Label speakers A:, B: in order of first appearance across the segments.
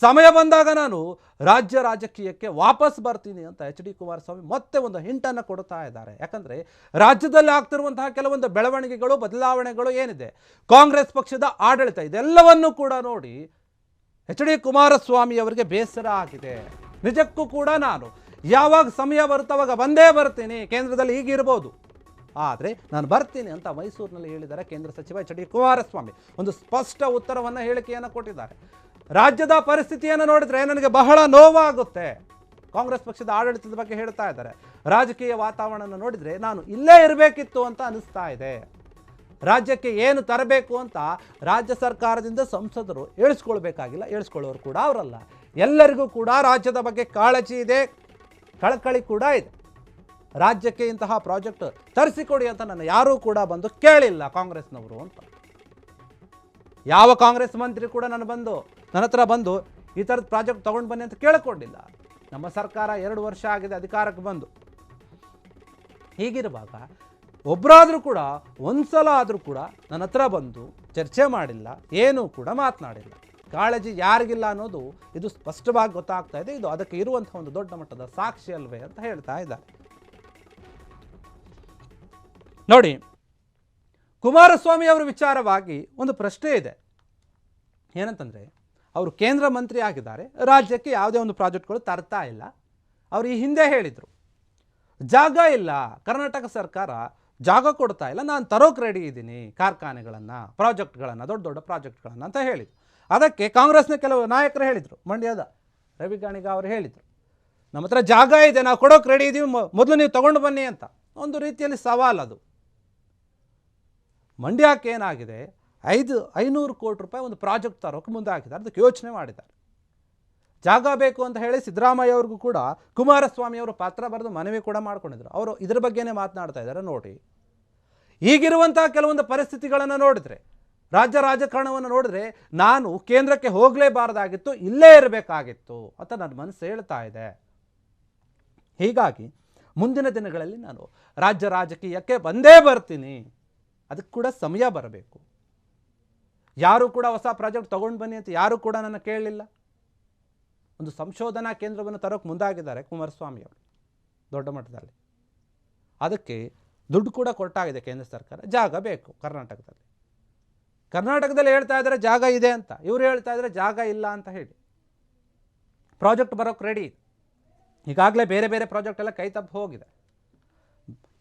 A: ಸಮಯ ಬಂದಾಗ ನಾನು ರಾಜ್ಯ ರಾಜಕೀಯಕ್ಕೆ ವಾಪಸ್ ಬರ್ತೀನಿ ಅಂತ ಎಚ್ ಡಿ ಕುಮಾರಸ್ವಾಮಿ ಮತ್ತೆ ಒಂದು ಹಿಂಟನ್ನು ಕೊಡ್ತಾ ಇದ್ದಾರೆ. ಯಾಕಂದರೆ ರಾಜ್ಯದಲ್ಲಿ ಆಗ್ತಿರುವಂತಹ ಕೆಲವೊಂದು ಬೆಳವಣಿಗೆಗಳು ಬದಲಾವಣೆಗಳು ಏನಿದೆ, ಕಾಂಗ್ರೆಸ್ ಪಕ್ಷದ ಆಡಳಿತ, ಇದೆಲ್ಲವನ್ನೂ ಕೂಡ ನೋಡಿ ಎಚ್ ಡಿ ಕುಮಾರಸ್ವಾಮಿ ಅವರಿಗೆ ಬೇಸರ ಆಗಿದೆ. ನಿಜಕ್ಕೂ ಕೂಡ ನಾನು ಯಾವಾಗ ಸಮಯ ಬರುತ್ತೋ ಅವಾಗ ಬಂದೇ ಬರ್ತೀನಿ, ಕೇಂದ್ರದಲ್ಲಿ ಹೀಗಿರ್ಬೋದು, ಆದರೆ ನಾನು ಬರ್ತೀನಿ ಅಂತ ಮೈಸೂರಿನಲ್ಲಿ ಹೇಳಿದ್ದಾರೆ ಕೇಂದ್ರ ಸಚಿವ ಎಚ್ ಡಿ ಕುಮಾರಸ್ವಾಮಿ. ಒಂದು ಸ್ಪಷ್ಟ ಉತ್ತರವನ್ನು ಹೇಳಿಕೆಯನ್ನು ಕೊಟ್ಟಿದ್ದಾರೆ. ರಾಜ್ಯದ ಪರಿಸ್ಥಿತಿಯನ್ನು ನೋಡಿದ್ರೆ ನನಗೆ ಬಹಳ ನೋವಾಗುತ್ತೆ. ಕಾಂಗ್ರೆಸ್ ಪಕ್ಷದ ಆಡಳಿತದ ಬಗ್ಗೆ ಹೇಳ್ತಾ ಇದ್ದಾರೆ. ರಾಜಕೀಯ ವಾತಾವರಣ ನೋಡಿದರೆ ನಾನು ಇಲ್ಲೇ ಇರಬೇಕಿತ್ತು ಅಂತ ಅನಿಸ್ತಾ ಇದೆ. ರಾಜ್ಯಕ್ಕೆ ಏನು ತರಬೇಕು ಅಂತ ರಾಜ್ಯ ಸರ್ಕಾರದಿಂದ ಸಂಸದರು ಹೇಳಿಸ್ಕೊಳ್ಬೇಕಾಗಿಲ್ಲ, ಹೇಳಿಸ್ಕೊಳ್ಳೋರು ಕೂಡ ಅವರಲ್ಲ. ಎಲ್ಲರಿಗೂ ಕೂಡ ರಾಜ್ಯದ ಬಗ್ಗೆ ಕಾಳಜಿ ಇದೆ, ಕಳಕಳಿ ಕೂಡ ಇದೆ. ರಾಜ್ಯಕ್ಕೆ ಇಂತಹ ಪ್ರಾಜೆಕ್ಟ್ ತರಿಸಿಕೊಡಿ ಅಂತ ನನ್ನ ಯಾರೂ ಕೂಡ ಬಂದು ಕೇಳಿಲ್ಲ ಕಾಂಗ್ರೆಸ್ನವರು ಅಂತ. ಯಾವ ಕಾಂಗ್ರೆಸ್ ಮಂತ್ರಿ ಕೂಡ ನನ್ನ ಹತ್ರ ಬಂದು ಈ ಥರದ ಪ್ರಾಜೆಕ್ಟ್ ತೊಗೊಂಡು ಬನ್ನಿ ಅಂತ ಕೇಳಿಕೊಂಡಿಲ್ಲ. ನಮ್ಮ ಸರ್ಕಾರ 2 ವರ್ಷ ಆಗಿದೆ ಅಧಿಕಾರಕ್ಕೆ ಬಂದು. ಹೀಗಿರುವಾಗ ಒಬ್ಬರಾದರೂ ಕೂಡ ಒಂದ್ಸಲ ಆದರೂ ಕೂಡ ನನ್ನ ಹತ್ರ ಬಂದು ಚರ್ಚೆ ಮಾಡಿಲ್ಲ, ಏನೂ ಕೂಡ ಮಾತನಾಡಿಲ್ಲ. ಕಾಳಜಿ ಯಾರಿಗಿಲ್ಲ ಅನ್ನೋದು ಇದು ಸ್ಪಷ್ಟವಾಗಿ ಗೊತ್ತಾಗ್ತಾ ಇದೆ. ಇದು ಅದಕ್ಕೆ ಇರುವಂಥ ಒಂದು ದೊಡ್ಡ ಮಟ್ಟದ ಸಾಕ್ಷಿ ಅಲ್ವೇ ಅಂತ ಹೇಳ್ತಾ ಇದ್ದಾರೆ. ನೋಡಿ, ಕುಮಾರಸ್ವಾಮಿ ಅವರ ವಿಚಾರವಾಗಿ ಒಂದು ಪ್ರಶ್ನೆ ಇದೆ. ಏನಂತಂದರೆ, ಅವರು ಕೇಂದ್ರ ಮಂತ್ರಿ ಆಗಿದ್ದಾರೆ, ರಾಜ್ಯಕ್ಕೆ ಯಾವುದೇ ಒಂದು ಪ್ರಾಜೆಕ್ಟ್ಗಳು ತರ್ತಾ ಇಲ್ಲ. ಅವರು ಈ ಹಿಂದೆ ಹೇಳಿದರು, ಜಾಗ ಇಲ್ಲ, ಕರ್ನಾಟಕ ಸರ್ಕಾರ ಜಾಗ ಕೊಡ್ತಾ ಇಲ್ಲ, ನಾನು ತರೋಕೆ ರೆಡಿ ಇದ್ದೀನಿ ಕಾರ್ಖಾನೆಗಳನ್ನು, ಪ್ರಾಜೆಕ್ಟ್ಗಳನ್ನು, ದೊಡ್ಡ ದೊಡ್ಡ ಪ್ರಾಜೆಕ್ಟ್ಗಳನ್ನು ಅಂತ ಹೇಳಿದರು. ಅದಕ್ಕೆ ಕಾಂಗ್ರೆಸ್ನ ಕೆಲವು ನಾಯಕರು ಹೇಳಿದರು, ಮಂಡ್ಯದ ರವಿ ಗಾಣಿಗ ಅವರು ಹೇಳಿದರು, ನಮ್ಮ ಹತ್ರ ಜಾಗ ಇದೆ, ನಾವು ಕೊಡೋಕೆ ರೆಡಿ ಇದ್ದೀವಿ, ಮೊದಲು ನೀವು ತೊಗೊಂಡು ಬನ್ನಿ ಅಂತ. ಒಂದು ರೀತಿಯಲ್ಲಿ ಸವಾಲು ಅದು. ಮಂಡ್ಯಕ್ಕೆ ಏನಾಗಿದೆ, 500 ಕೋಟಿ ರೂಪಾಯಿ ಒಂದು ಪ್ರಾಜೆಕ್ಟ್ ತರೋಕೆ ಮುಂದೆ ಹಾಕಿದ್ದಾರೆ. ಅದಕ್ಕೆ ಯೋಚನೆ ಮಾಡಿದ್ದಾರೆ. ಜಾಗ ಬೇಕು ಅಂತ ಹೇಳಿ ಸಿದ್ದರಾಮಯ್ಯ ಅವ್ರಿಗೂ ಕೂಡ ಕುಮಾರಸ್ವಾಮಿ ಅವರು ಪತ್ರ ಬರೆದು ಮನವಿ ಕೂಡ ಮಾಡ್ಕೊಂಡಿದ್ರು. ಅವರು ಇದ್ರ ಬಗ್ಗೆನೇ ಮಾತನಾಡ್ತಾ ಇದ್ದಾರೆ. ನೋಡಿ, ಈಗಿರುವಂಥ ಕೆಲವೊಂದು ಪರಿಸ್ಥಿತಿಗಳನ್ನು ನೋಡಿದ್ರೆ, ರಾಜ್ಯ ರಾಜಕಾರಣವನ್ನು ನೋಡಿದ್ರೆ ನಾನು ಕೇಂದ್ರಕ್ಕೆ ಹೋಗಲೇಬಾರ್ದಾಗಿತ್ತು, ಇಲ್ಲೇ ಇರಬೇಕಾಗಿತ್ತು ಅಂತ ನನ್ನ ಮನಸ್ಸು ಹೇಳ್ತಾ ಇದೆ. ಹೀಗಾಗಿ ಮುಂದಿನ ದಿನಗಳಲ್ಲಿ ನಾನು ರಾಜ್ಯ ರಾಜಕೀಯಕ್ಕೆ ಬಂದೇ ಬರ್ತೀನಿ. ಅದಕ್ಕೆ ಕೂಡ ಸಮಯ ಬರಬೇಕು. ಯಾರೂ ಕೂಡ ಹೊಸ ಪ್ರಾಜೆಕ್ಟ್ ತೊಗೊಂಡು ಬನ್ನಿ ಅಂತ ಯಾರೂ ಕೂಡ ನನ್ನ ಕೇಳಲಿಲ್ಲ. ಒಂದು ಸಂಶೋಧನಾ ಕೇಂದ್ರವನ್ನು ತರೋಕೆ ಮುಂದಾಗಿದ್ದಾರೆ ಕುಮಾರಸ್ವಾಮಿ ಅವರು ದೊಡ್ಡ ಮಟ್ಟದಲ್ಲಿ. ಅದಕ್ಕೆ ದುಡ್ಡು ಕೂಡ ಕೊಟ್ಟಾಗಿದೆ ಕೇಂದ್ರ ಸರ್ಕಾರ. ಜಾಗ ಬೇಕು ಕರ್ನಾಟಕದಲ್ಲಿ ಹೇಳ್ತಾ ಇದ್ದಾರೆ ಜಾಗ ಇದೆ ಅಂತ, ಇವರು ಹೇಳ್ತಾ ಇದ್ದಾರೆ ಜಾಗ ಇಲ್ಲ ಅಂತ ಹೇಳಿ. ಪ್ರಾಜೆಕ್ಟ್ ಬರೋಕ್ಕೆ ರೆಡಿ ಇದೆ. ಈಗಾಗಲೇ ಬೇರೆ ಬೇರೆ ಪ್ರಾಜೆಕ್ಟ್ ಎಲ್ಲ ಕೈ ತಪ್ಪಿ ಹೋಗಿದೆ.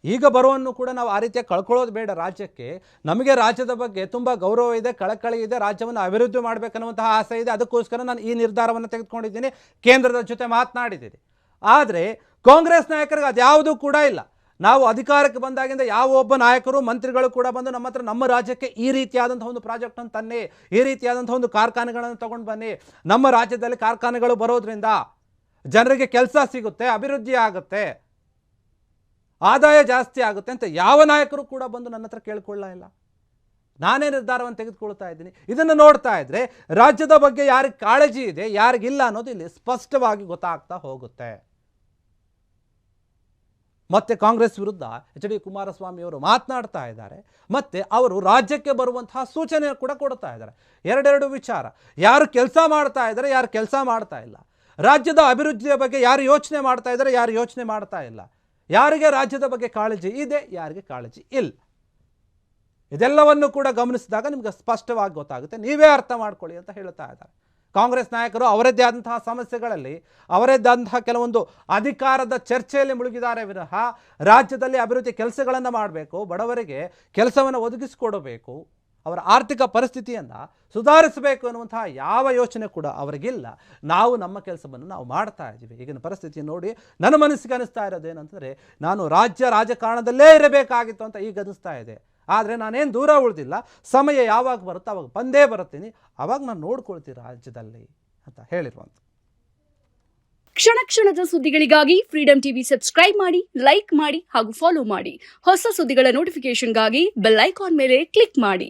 A: ಈಗ ಬರುವನ್ನು ಕೂಡ ನಾವು ಆ ರೀತಿಯಾಗಿ ಕಳ್ಕೊಳ್ಳೋದು ಬೇಡ. ರಾಜ್ಯಕ್ಕೆ ನಮಗೆ ರಾಜ್ಯದ ಬಗ್ಗೆ ತುಂಬ ಗೌರವ ಇದೆ, ಕಳಕಳಿ ಇದೆ, ರಾಜ್ಯವನ್ನು ಅಭಿವೃದ್ಧಿ ಮಾಡಬೇಕನ್ನುವಂತಹ ಆಸೆ ಇದೆ. ಅದಕ್ಕೋಸ್ಕರ ನಾನು ಈ ನಿರ್ಧಾರವನ್ನು ತೆಗೆದುಕೊಂಡಿದ್ದೀನಿ, ಕೇಂದ್ರದ ಜೊತೆ ಮಾತನಾಡಿದ್ದೀನಿ. ಆದರೆ ಕಾಂಗ್ರೆಸ್ ನಾಯಕರಿಗೆ ಅದ್ಯಾವುದೂ ಕೂಡ ಇಲ್ಲ. ನಾವು ಅಧಿಕಾರಕ್ಕೆ ಬಂದಾಗಿಂದ ಯಾವ ಒಬ್ಬ ನಾಯಕರು ಮಂತ್ರಿಗಳು ಕೂಡ ಬಂದು ನಮ್ಮ ಹತ್ರ ನಮ್ಮ ರಾಜ್ಯಕ್ಕೆ ಈ ರೀತಿಯಾದಂಥ ಒಂದು ಪ್ರಾಜೆಕ್ಟನ್ನು ತನ್ನಿ, ಈ ರೀತಿಯಾದಂಥ ಒಂದು ಕಾರ್ಖಾನೆಗಳನ್ನು ತೊಗೊಂಡು ಬನ್ನಿ, ನಮ್ಮ ರಾಜ್ಯದಲ್ಲಿ ಕಾರ್ಖಾನೆಗಳು ಬರೋದ್ರಿಂದ ಜನರಿಗೆ ಕೆಲಸ ಸಿಗುತ್ತೆ, ಅಭಿವೃದ್ಧಿ ಆಗುತ್ತೆ, ಆದಾಯ ಜಾಸ್ತಿ ಆಗುತ್ತೆ ಅಂತ ಯಾವ ನಾಯಕರು ಕೂಡ ಬಂದು ನನ್ನ ಹತ್ರ ಕೇಳ್ಕೊಳ್ಳ ಇಲ್ಲ. ನಾನೇ ನಿರ್ಧಾರವನ್ನು ತೆಗೆದುಕೊಳ್ತಾ ಇದ್ದೀನಿ. ಇದನ್ನು ನೋಡ್ತಾ ಇದ್ರೆ ರಾಜ್ಯದ ಬಗ್ಗೆ ಯಾರಿಗೆ ಕಾಳಜಿ ಇದೆ, ಯಾರಿಗಿಲ್ಲ ಅನ್ನೋದು ಇಲ್ಲಿ ಸ್ಪಷ್ಟವಾಗಿ ಗೊತ್ತಾಗ್ತಾ ಹೋಗುತ್ತೆ. ಮತ್ತೆ ಕಾಂಗ್ರೆಸ್ ವಿರುದ್ಧ ಎಚ್ ಡಿ ಕುಮಾರಸ್ವಾಮಿ ಅವರು ಮಾತನಾಡ್ತಾ ಇದ್ದಾರೆ. ಮತ್ತೆ ಅವರು ರಾಜ್ಯಕ್ಕೆ ಬರುವಂತಹ ಸೂಚನೆ ಕೂಡ ಕೊಡ್ತಾ ಇದ್ದಾರೆ. ಎರಡೆರಡು ವಿಚಾರ, ಯಾರು ಕೆಲಸ ಮಾಡ್ತಾ ಇದ್ದಾರೆ, ಯಾರು ಕೆಲಸ ಮಾಡ್ತಾ ಇಲ್ಲ, ರಾಜ್ಯದ ಅಭಿವೃದ್ಧಿಯ ಬಗ್ಗೆ ಯಾರು ಯೋಚನೆ ಮಾಡ್ತಾ ಇದ್ದಾರೆ, ಯಾರು ಯೋಚನೆ ಮಾಡ್ತಾ ಇಲ್ಲ, ಯಾರಿಗೆ ರಾಜ್ಯದ ಬಗ್ಗೆ ಕಾಳಜಿ ಇದೆ, ಯಾರಿಗೆ ಕಾಳಜಿ ಇಲ್ಲ, ಇದೆಲ್ಲವನ್ನು ಕೂಡ ಗಮನಿಸಿದಾಗ ನಿಮಗೆ ಸ್ಪಷ್ಟವಾಗಿ ಗೊತ್ತಾಗುತ್ತೆ. ನೀವೇ ಅರ್ಥ ಮಾಡ್ಕೊಳ್ಳಿ ಅಂತ ಹೇಳ್ತಾ ಇದ್ದಾರೆ. ಕಾಂಗ್ರೆಸ್ ನಾಯಕರು ಅವರದ್ದೇ ಆದಂತಹ ಸಮಸ್ಯೆಗಳಲ್ಲಿ, ಅವರದ್ದೇ ಆದಂತಹ ಕೆಲವೊಂದು ಅಧಿಕಾರದ ಚರ್ಚೆಯಲ್ಲಿ ಮುಳುಗಿದ್ದಾರೆ ವಿನಃ ರಾಜ್ಯದಲ್ಲಿ ಅಭಿವೃದ್ಧಿ ಕೆಲಸಗಳನ್ನು ಮಾಡಬೇಕು, ಬಡವರಿಗೆ ಕೆಲಸವನ್ನು ಒದಗಿಸಿಕೊಡಬೇಕು, ಅವರ ಆರ್ಥಿಕ ಪರಿಸ್ಥಿತಿಯನ್ನು ಸುಧಾರಿಸಬೇಕು ಅನ್ನುವಂತಹ ಯಾವ ಯೋಚನೆ ಕೂಡ ಅವರಿಗಿಲ್ಲ. ನಾವು ನಮ್ಮ ಕೆಲಸವನ್ನು ನಾವು ಮಾಡ್ತಾ ಇದ್ದೀವಿ. ಈಗಿನ ಪರಿಸ್ಥಿತಿ ನೋಡಿ ನನ್ನ ಮನಸ್ಸಿಗೆ ಅನಿಸ್ತಾ ಇರೋದೇನಂತಂದರೆ, ನಾನು ರಾಜ್ಯ ರಾಜಕಾರಣದಲ್ಲೇ ಇರಬೇಕಾಗಿತ್ತು ಅಂತ ಈಗ ಅನಿಸ್ತಾ ಇದೆ. ಆದರೆ ನಾನೇನು ದೂರ ಉಳಿದಿಲ್ಲ, ಸಮಯ ಯಾವಾಗ ಬರುತ್ತೋ ಅವಾಗ ಬಂದೇ ಬರ್ತೀನಿ, ಅವಾಗ ನಾನು ನೋಡ್ಕೊಳ್ತೀನಿ ರಾಜ್ಯದಲ್ಲಿ ಅಂತ ಹೇಳಿರುವಂಥ.
B: ಕ್ಷಣ ಕ್ಷಣದ ಸುದ್ದಿಗಳಿಗಾಗಿ ಫ್ರೀಡಂ ಟಿವಿ ಸಬ್ಸ್ಕ್ರೈಬ್ ಮಾಡಿ, ಲೈಕ್ ಮಾಡಿ ಹಾಗೂ ಫಾಲೋ ಮಾಡಿ. ಹೊಸ ಸುದ್ದಿಗಳ ನೋಟಿಫಿಕೇಶನ್ಗಾಗಿ ಬೆಲ್ ಐಕಾನ್ ಮೇಲೆ ಕ್ಲಿಕ್ ಮಾಡಿ.